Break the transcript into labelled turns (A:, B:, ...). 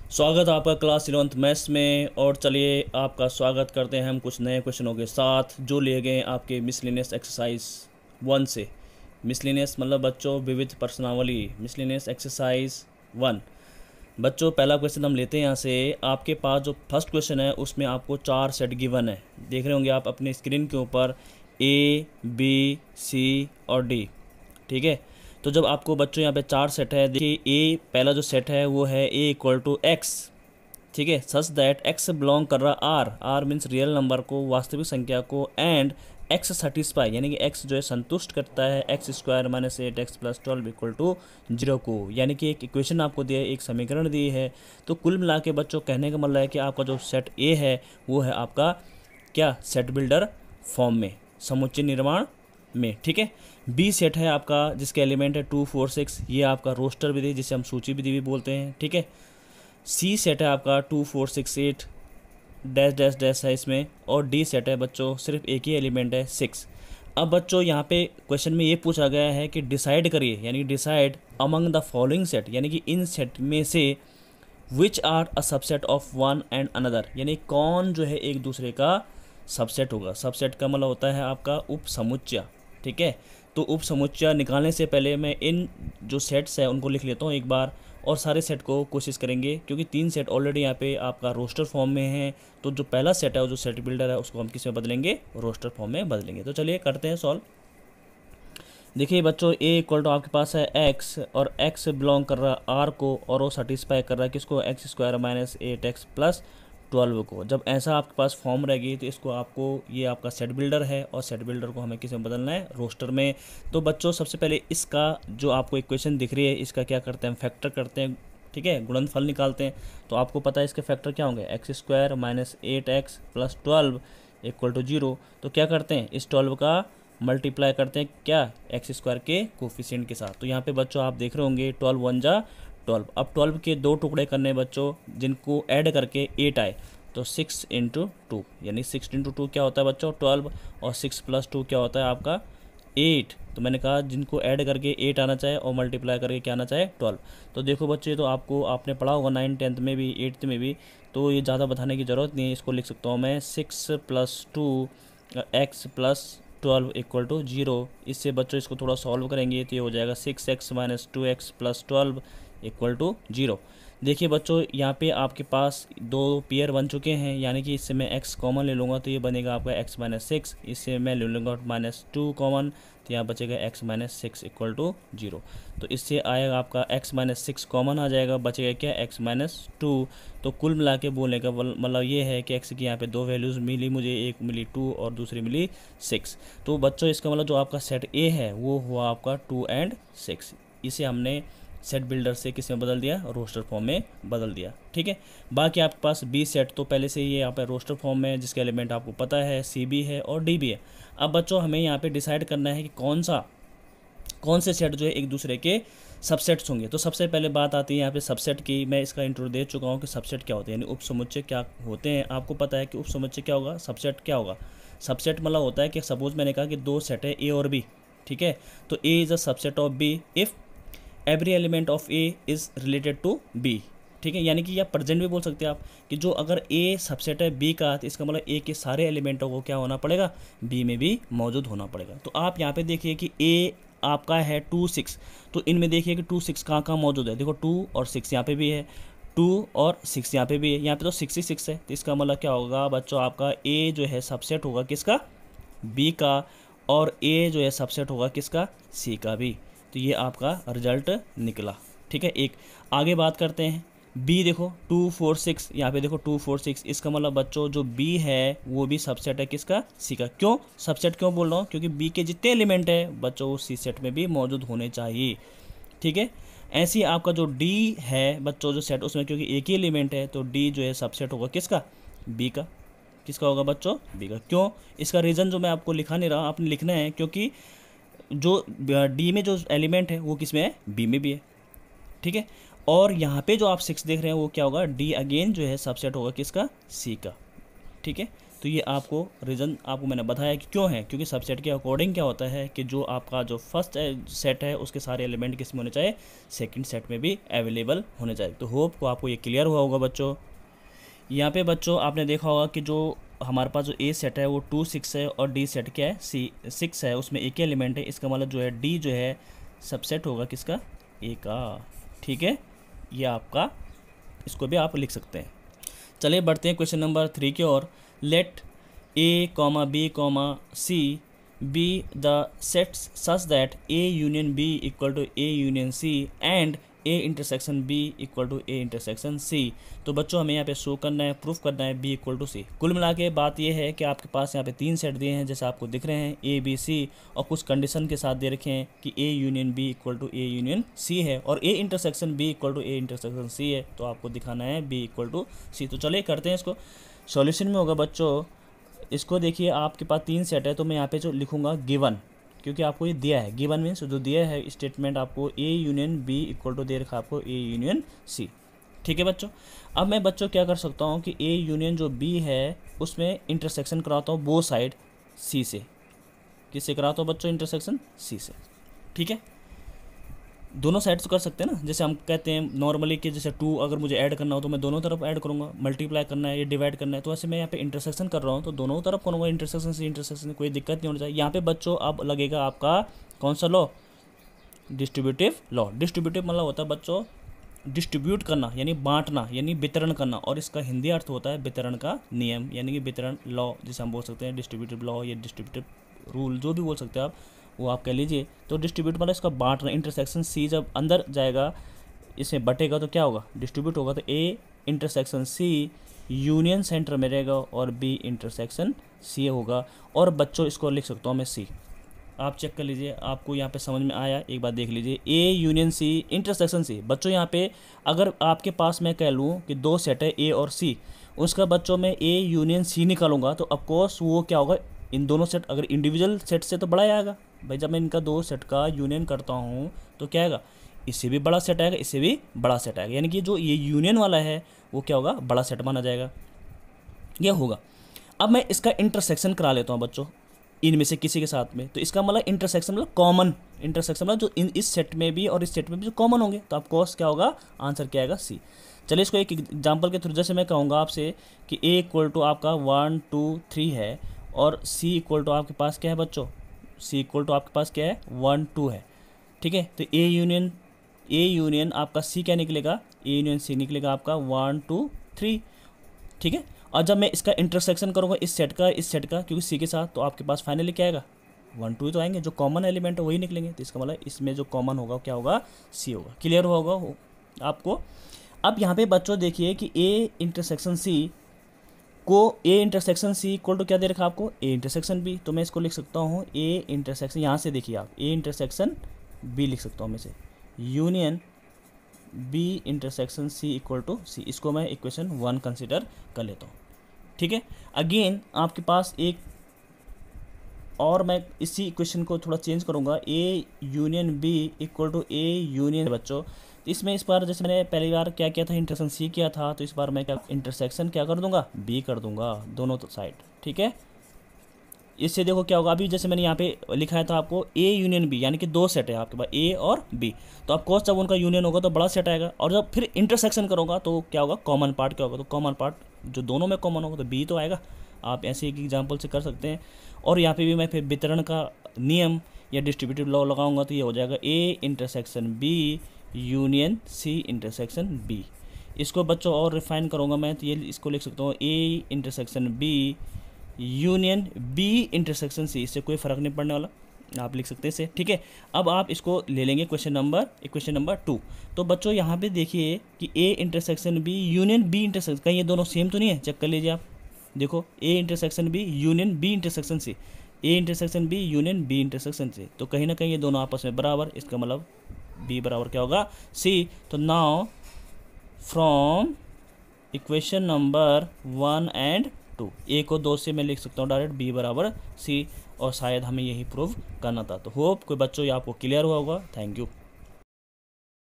A: स्वागत है आपका क्लास 11th मैथ्स में। और चलिए आपका स्वागत करते हैं हम कुछ नए क्वेश्चनों के साथ जो लिए गए आपके मिसलेनियस एक्सरसाइज 1 से। मिसलेनियस मतलब बच्चों विविध प्रश्नावली, मिसलेनियस एक्सरसाइज 1। बच्चों पहला क्वेश्चन हम लेते हैं यहाँ से। आपके पास जो फर्स्ट क्वेश्चन है उसमें आपको 4 सेट गिवन है, देख रहे होंगे आप अपने स्क्रीन के ऊपर A, B, C और D। ठीक है, तो जब आपको बच्चों यहाँ पे 4 सेट है, देखिए ए पहला जो सेट है वो है ए इक्वल टू एक्स। ठीक है, सच दैट एक्स बिलोंग कर रहा R, R means real number को, वास्तविक संख्या को, एंड एक्स सेटिस्फाई यानी कि एक्स जो है संतुष्ट करता है X square minus 8x plus 12 equal to 0 को। यानी कि एक इक्वेशन आपको दिया है, एक समीकरण दी है। तो कुल मिला के बच्चों कहने का मतलब है कि आपका जो सेट ए है वो है आपका क्या, सेट बिल्डर फॉर्म में, समुच्चय निर्माण में। ठीक है, बी सेट है आपका जिसके एलिमेंट है 2 4 6, ये आपका रोस्टर विधि जिसे हम सूची विधि भी बोलते हैं। ठीक है, सी सेट है आपका 2 4 6 8 डैश डैश डैश है इसमें, और डी सेट है बच्चों सिर्फ एक ही एलिमेंट है 6। अब बच्चों यहाँ पे क्वेश्चन में ये पूछा गया है कि डिसाइड करिए, यानी decide among the following set, यानी कि इन सेट में से which are a subset of one and another, यानी कौन जो है एक दूसरे का सबसेट होगा। सबसेट का मतलब होता है आपका उप समुच्चय। ठीक है, तो उप समुच्चय निकालने से पहले मैं इन जो सेट्स है उनको लिख लेता हूँ एक बार, और सारे सेट को कोशिश करेंगे, क्योंकि 3 सेट ऑलरेडी यहाँ पे आपका रोस्टर फॉर्म में है। तो जो पहला सेट है वो जो सेट बिल्डर है उसको हम किस में बदलेंगे, रोस्टर फॉर्म में बदलेंगे। तो चलिए करते हैं सॉल्व। देखिए बच्चों ए इक्वल टू आपके पास है एक्स, और एक्स बिलोंग कर रहा है आर को, और वो सेटिस्फाई कर रहा है किसको, x square minus 8x plus 12 को। जब ऐसा आपके पास फॉर्म रहेगी तो इसको आपको, ये आपका सेट बिल्डर है और सेट बिल्डर को हमें किस में बदलना है, रोस्टर में। तो बच्चों सबसे पहले इसका जो आपको इक्वेशन दिख रही है इसका क्या करते हैं, फैक्टर करते हैं। ठीक है, गुणनफल निकालते हैं। तो आपको पता है इसके फैक्टर क्या होंगे, X square minus 8x plus 12 equal to 0। तो क्या करते हैं, इस 12 का मल्टीप्लाई करते हैं क्या, एक्स स्क्वायर के कोफिशिएंट के साथ। तो यहाँ पे बच्चों आप देख रहे होंगे 12 1 जा 12। अब 12 के 2 टुकड़े करने बच्चों जिनको ऐड करके 8 आए, तो 6 इंटू 2, यानी 6 इंटू 2 क्या होता है बच्चों 12, और 6 प्लस 2 क्या होता है आपका 8। तो मैंने कहा जिनको ऐड करके 8 आना चाहे और मल्टीप्लाई करके क्या आना चाहे 12। तो देखो बच्चे, तो आपको आपने पढ़ा होगा 9 10th में भी 8th में भी, तो ये ज़्यादा बताने की ज़रूरत नहीं है। इसको लिख सकता हूँ मैं 6 plus 2 X plus 12 equal to 0। इससे बच्चों इसको थोड़ा सॉल्व करेंगे तो ये हो जाएगा 6x minus 2x plus 12 equal to 0। देखिए बच्चों यहाँ पे आपके पास 2 पेयर बन चुके हैं, यानी कि इससे मैं x कॉमन ले लूँगा तो ये बनेगा आपका x माइनस 6। इससे मैं ले लूँगा माइनस 2 कॉमन, तो यहाँ बचेगा x माइनस 6 इक्वल टू 0। तो इससे आएगा आपका x माइनस 6 कॉमन आ जाएगा, बचेगा क्या x माइनस 2। तो कुल मिला के बोलने का मतलब ये है कि x की यहाँ पे 2 वैल्यूज़ मिली मुझे, एक मिली 2 और दूसरी मिली 6। तो बच्चों इसका मतलब जो आपका सेट A है वो हुआ आपका 2 एंड 6। इसे हमने सेट बिल्डर से किस में बदल दिया, रोस्टर फॉर्म में बदल दिया। ठीक है, बाकी आपके पास बी सेट तो पहले से ही यहाँ पे रोस्टर फॉर्म में, जिसके एलिमेंट आपको पता है सी भी है और डी भी है। अब बच्चों हमें यहाँ पे डिसाइड करना है कि कौन से सेट जो है एक दूसरे के सबसेट्स होंगे। तो सबसे पहले बात आती है यहाँ पे सबसेट की। मैं इसका इंट्रो दे चुका हूँ कि सबसेट क्या होते हैं, यानी उप समुच्चय क्या होते हैं। आपको पता है कि उप समुच्चय क्या होगा, सबसेट क्या होगा। सबसेट मतलब होता है कि सपोज मैंने कहा कि 2 सेट है ए और बी। ठीक है, तो A is a subset of B if every element of A is related to B. ठीक है, यानी कि या प्रेजेंट भी बोल सकते हैं आप कि जो अगर ए सबसेट है बी का, तो इसका मतलब ए के सारे एलिमेंटों को क्या होना पड़ेगा, बी में भी मौजूद होना पड़ेगा। तो आप यहाँ पे देखिए कि ए आपका है 2 6, तो इनमें देखिए कि 2 6 कहाँ मौजूद है। देखो 2 और 6 यहाँ पे भी है, 2 और 6 यहाँ पे भी है, यहाँ पे तो 6 ही 6 है। तो इसका मतलब क्या होगा बच्चों, आपका ए जो है सबसेट होगा किसका, बी का, और ए जो है सबसेट होगा किसका, सी का भी। तो ये आपका रिजल्ट निकला। ठीक है, एक आगे बात करते हैं बी। देखो 2 4 6, यहाँ पे देखो 2 4 6, इसका मतलब बच्चों जो बी है वो भी सबसेट है किसका, सी का। क्यों सबसेट क्यों बोल रहा हूँ, क्योंकि बी के जितने एलिमेंट है बच्चों वो सी सेट में भी मौजूद होने चाहिए। ठीक है, ऐसी आपका जो डी है बच्चों जो सेट, उसमें क्योंकि एक ही एलिमेंट है तो डी जो है सबसेट होगा किसका, बी का। किसका होगा बच्चों, बी का। क्यों, इसका रीज़न जो मैं आपको लिखा नहीं रहा, आपने लिखना है, क्योंकि जो डी में जो एलिमेंट है वो किस में है, बी में भी है। ठीक है, और यहाँ पे जो आप 6 देख रहे हैं वो क्या होगा, डी अगेन जो है सबसेट होगा किसका, सी का। ठीक है, तो ये आपको रीज़न आपको मैंने बताया कि क्यों है, क्योंकि सबसेट के अकॉर्डिंग क्या होता है कि जो आपका जो फर्स्ट सेट है उसके सारे एलिमेंट किस में होने चाहिए, सेकंड सेट में भी अवेलेबल होने चाहिए। तो होप को आपको ये क्लियर हुआ होगा बच्चों। यहाँ पे बच्चों आपने देखा होगा कि जो हमारे पास जो ए सेट है वो 2 6 है और डी सेट क्या है, सी 6 है, उसमें एक ही एलिमेंट है। इसका मतलब जो है डी जो है सबसेट होगा किसका, ए का। ठीक है, ये आपका, इसको भी आप लिख सकते हैं। चलिए बढ़ते हैं क्वेश्चन नंबर 3 की ओर। Let A comma B comma C be the sets such that A union B equal to A union C and A intersection B equal to A intersection C. तो बच्चों हमें यहाँ पे शो करना है, proof करना है बी इक्वल टू सी। कुल मिला के बात ये है कि आपके पास यहाँ पे 3 सेट दिए हैं जैसे आपको दिख रहे हैं, ए बी सी, और कुछ कंडीशन के साथ दे रखे हैं कि A union B equal to A union C है और A intersection B equal to A intersection C है। तो आपको दिखाना है बी इक्वल टू सी। तो चलिए करते हैं इसको। सॉल्यूशन में होगा बच्चों, इसको देखिए आपके पास 3 सेट है तो मैं यहाँ पे जो लिखूँगा गिवन, क्योंकि आपको ये दिया है। गिवन मीन्स जो दिया है स्टेटमेंट आपको A union B equal to दे रखा आपको ए यूनियन सी। ठीक है बच्चों, अब मैं बच्चों क्या कर सकता हूँ कि ए यूनियन जो बी है उसमें इंटरसेक्शन कराता हूँ बोथ साइड सी से। किससे कराता हूँ बच्चों, इंटरसेक्शन सी से। ठीक है, दोनों साइड से कर सकते हैं ना। जैसे हम कहते हैं नॉर्मली कि जैसे 2 अगर मुझे ऐड करना हो तो मैं दोनों तरफ ऐड करूँगा, मल्टीप्लाई करना है या डिवाइड करना है, तो ऐसे मैं यहाँ पे इंटरसेक्शन कर रहा हूँ तो दोनों तरफ करूँगा इंटरसेक्शन से इंटरसेक्शन, कोई दिक्कत नहीं होनी चाहिए। यहाँ पे बच्चों अब लगेगा आपका कौन सा लॉ, डिस्ट्रीब्यूटिव लॉ। डिस्ट्रीब्यूटिव मतलब होता है बच्चों डिस्ट्रीब्यूट करना यानी बांटना यानी वितरण करना, और इसका हिंदी अर्थ होता है वितरण का नियम यानी कि वितरण लॉ, जिसे हम बोल सकते हैं डिस्ट्रीब्यूटिव लॉ या डिस्ट्रीब्यूटिव रूल, जो भी बोल सकते हैं आप, वो आप कह लीजिए। तो डिस्ट्रीब्यूट मतलब इसका बांटना। इंटरसेक्शन सी जब अंदर जाएगा इसमें बटेगा तो क्या होगा, डिस्ट्रीब्यूट होगा। तो A intersection C union centre में रहेगा और बी इंटरसेक्शन सी होगा। और बच्चों इसको लिख सकता हूँ मैं सी, आप चेक कर लीजिए आपको यहाँ पे समझ में आया, एक बार देख लीजिए। A union C intersection C. बच्चों यहाँ पे अगर आपके पास मैं कह लूँ कि 2 सेट है ए और सी, उसका बच्चों में ए यूनियन सी निकालूंगा तो ऑफकोर्स वो क्या होगा, इन दोनों सेट अगर इंडिविजुअल सेट से तो बड़ा आएगा भाई। जब मैं इनका 2 सेट का यूनियन करता हूँ तो क्या आएगा, इससे भी बड़ा सेट आएगा, इससे भी बड़ा सेट आएगा, यानी कि जो ये यूनियन वाला है वो क्या होगा, बड़ा सेट माना जाएगा, यह होगा। अब मैं इसका इंटरसेक्शन करा लेता हूँ बच्चों इनमें से किसी के साथ में, तो इसका मतलब इंटरसेक्शन मतलब कॉमन, इंटरसेक्शन मतलब जो इस सेट में भी और इस सेट में भी जो कॉमन होंगे, तो ऑफकोर्स क्या होगा, आंसर क्या आएगा, सी। चलिए इसको एक एग्जांपल के थ्रू जैसे मैं कहूँगा आपसे कि ए इक्वल टू आपका 1 2 3 है और सी इक्वल टू आपके पास क्या है बच्चों, सी इक्वल टू आपके पास क्या है 1 2 है। ठीक है, तो ए यूनियन आपका सी क्या निकलेगा, ए यूनियन सी निकलेगा आपका 1 2 3। ठीक है, और जब मैं इसका इंटरसेक्शन करूँगा इस सेट का क्योंकि सी के साथ, तो आपके पास फाइनली क्या आएगा, 1 2 तो आएंगे, जो कॉमन एलिमेंट है वही निकलेंगे। तो इसका मतलब इसमें जो कॉमन होगा क्या होगा, सी होगा। क्लियर होगा आपको। अब यहाँ पे बच्चों देखिए कि A intersection C equal to क्या दे रखा आपको, ए इंटरसेक्शन बी। तो मैं इसको लिख सकता हूँ ए इंटरसेक्शन, यहाँ से देखिए आप ए इंटरसेक्शन बी लिख सकता हूँ मैं से, union B intersection C equal to C. इसको मैं इक्वेशन 1 कंसिडर कर लेता हूँ। ठीक है, अगेन आपके पास एक और मैं इसी इक्वेशन को थोड़ा चेंज करूँगा, A union B equal to A union बच्चों। तो इसमें इस बार जैसे मैंने पहली बार क्या किया था, इंटरसेक्शन सी किया था, तो इस बार मैं क्या इंटरसेक्शन क्या कर दूंगा, बी कर दूंगा दोनों साइड। ठीक है, इससे देखो क्या होगा, अभी जैसे मैंने यहाँ पे लिखा था आपको ए यूनियन बी, यानी कि 2 सेट है आपके पास ए और बी, तो ऑफकोर्स जब उनका यूनियन होगा तो बड़ा सेट आएगा, और जब फिर इंटरसेक्शन करूँगा तो क्या होगा, कॉमन पार्ट क्या होगा, तो कॉमन पार्ट जो दोनों में कॉमन होगा तो बी तो आएगा। आप ऐसे एक एग्जाम्पल से कर सकते हैं। और यहाँ पे भी मैं फिर वितरण का नियम या डिस्ट्रीब्यूटिव लॉ लगाऊंगा तो ये हो जाएगा A intersection B union C intersection B. इसको बच्चों और रिफाइन करूँगा मैं, तो ये इसको लिख सकता हूँ A intersection B union B intersection C. इससे कोई फ़र्क नहीं पड़ने वाला, आप लिख सकते हैं इसे। ठीक है, अब आप इसको ले लेंगे इक्वेशन नंबर 2। तो बच्चों यहाँ पे देखिए कि A intersection B union B intersection, कहीं ये दोनों सेम तो नहीं है, चेक कर लीजिए आप। देखो A intersection B union B intersection C, A intersection B union B intersection C, तो कहीं ना कहीं ये दोनों आपस में बराबर, इसका मतलब बी बराबर क्या होगा, सी। तो now from equation number 1 and 2, ए को 2 से मैं लिख सकता हूँ डायरेक्ट बी बराबर सी, और शायद हमें यही प्रूव करना था। तो होप कोई बच्चों ये आपको क्लियर हुआ होगा। Thank you.